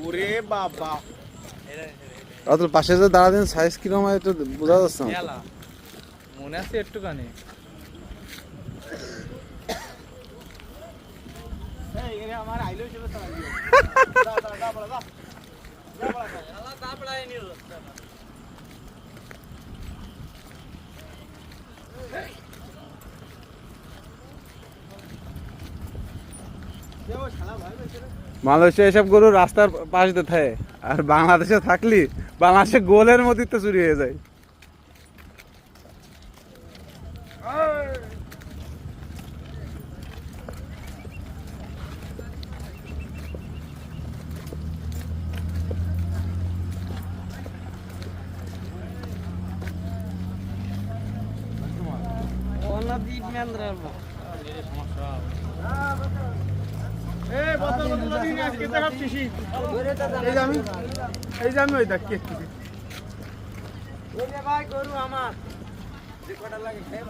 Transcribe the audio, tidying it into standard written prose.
ওরে বাবা অত পাশে যে দাঁড়াতেন সাইজ কিরকম হয় একটু বোঝা যাচ্ছে না মনে আছে একটুখানি আমার আইলো হিসেবে মালয়েশিয়া এসব গরু রাস্তার পাশ দিয়ে থাকে আর বাংলাদেশে থাকলি বাংলাদেশে গোলের মধ্যে তো চুরি হয়ে যায় এই যে আমি ওই দেখ ভাই গরু আমার যে কটা লাগে খেয়ে